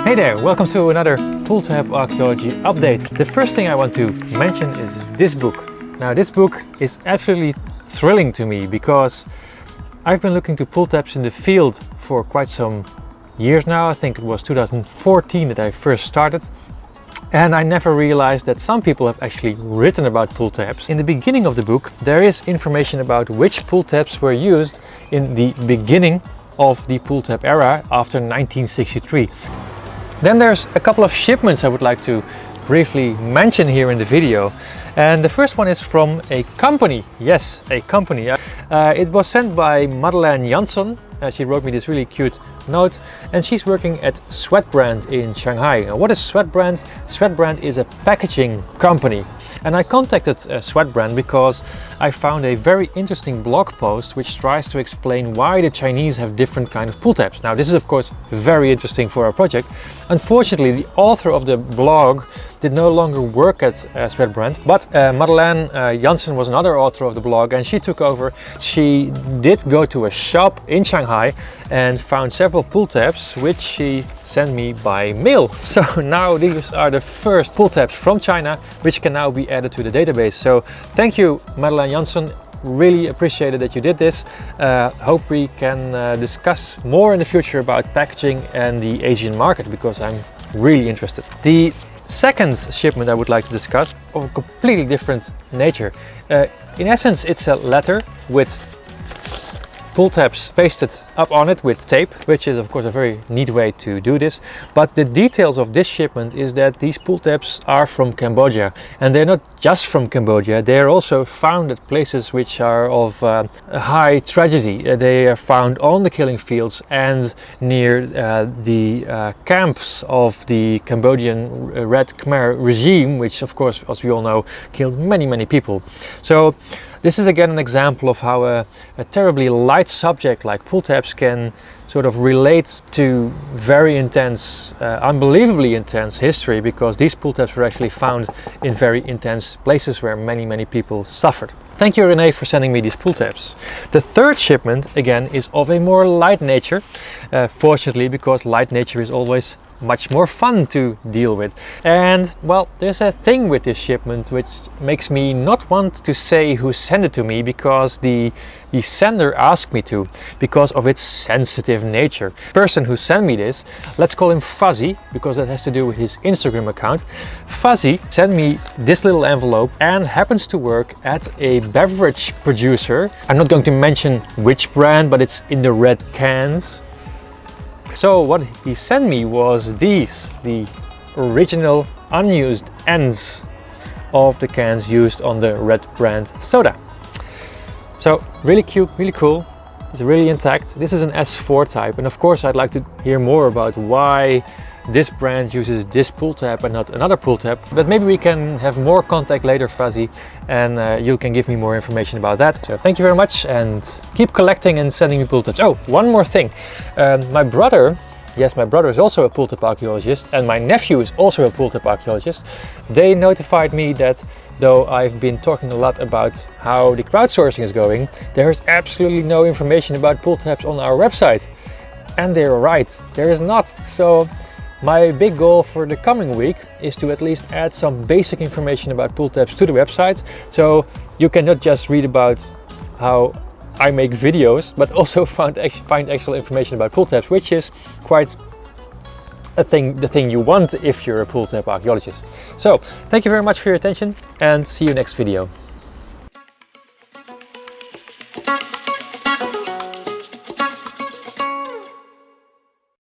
Hey there, welcome to another pull tab archaeology update. The first thing I want to mention is this book. Now this book is absolutely thrilling to me because I've been looking to pull tabs in the field for quite some years now. I think it was 2014 that I first started. And I never realized that some people have actually written about pull tabs. In the beginning of the book, there is information about which pull tabs were used in the beginning of the pull tab era after 1963. Then there's a couple of shipments I would like to briefly mention here in the video. And the first one is from a company. Yes, a company. It was sent by Madeleine Jansson. She wrote me this really cute note, and she's working at Sweatbrand in Shanghai. Now, what is Sweatbrand? Sweatbrand is a packaging company. And I contacted Sweatbrand because I found a very interesting blog post which tries to explain why the Chinese have different kind of pull tabs. Now this is of course very interesting for our project. Unfortunately, the author of the blog did no longer work at Sweatbrand, but Madeleine Jansson was another author of the blog, and she took over. She did go to a shop in Shanghai and found several pull tabs which she sent me by mail. So now these are the first pull tabs from China which can now be added to the database. So thank you, Madeleine Jansson. Really appreciated that you did this. Hope we can discuss more in the future about packaging and the Asian market, because I'm really interested. The second shipment I would like to discuss of a completely different nature. In essence, it's a letter with pull tabs pasted up on it with tape, which is of course a very neat way to do this. But the details of this shipment is that these pull tabs are from Cambodia, and they're not just from Cambodia, they are also found at places which are of high tragedy. They are found on the killing fields and near the camps of the Cambodian Red Khmer regime, which of course, as we all know, killed many people. So this is again an example of how a terribly light subject like pull tabs can sort of relate to very intense, unbelievably intense history, because these pull tabs were actually found in very intense places where many people suffered. Thank you, Renee, for sending me these pull tabs. The third shipment again is of a more light nature, fortunately, because light nature is always much more fun to deal with. And well, there's a thing with this shipment which makes me not want to say who sent it to me, because the sender asked me to, because of its sensitive nature. The person who sent me this, let's call him Fuzzy, because that has to do with his Instagram account. Fuzzy sent me this little envelope and happens to work at a beverage producer. I'm not going to mention which brand, but it's in the red cans. So what he sent me was these, the original unused ends of the cans used on the Red brand soda. So really cute, really cool. It's really intact. This is an S4 type, and of course I'd like to hear more about why this brand uses this pull tab and not another pull tab. But maybe we can have more contact later, Fuzzy, and you can give me more information about that. So thank you very much, and keep collecting and sending me pull tabs. Oh, one more thing. My brother, yes, my brother is also a pull tab archaeologist, and my nephew is also a pull tab archaeologist. They notified me that though I've been talking a lot about how the crowdsourcing is going, there is absolutely no information about pull tabs on our website. And they're right, there is not. So my big goal for the coming week is to at least add some basic information about pull tabs to the website, so you can not just read about how I make videos, but also find actual information about pull tabs, which is quite the thing you want if you're a pull tab archaeologist. So thank you very much for your attention, and see you next video.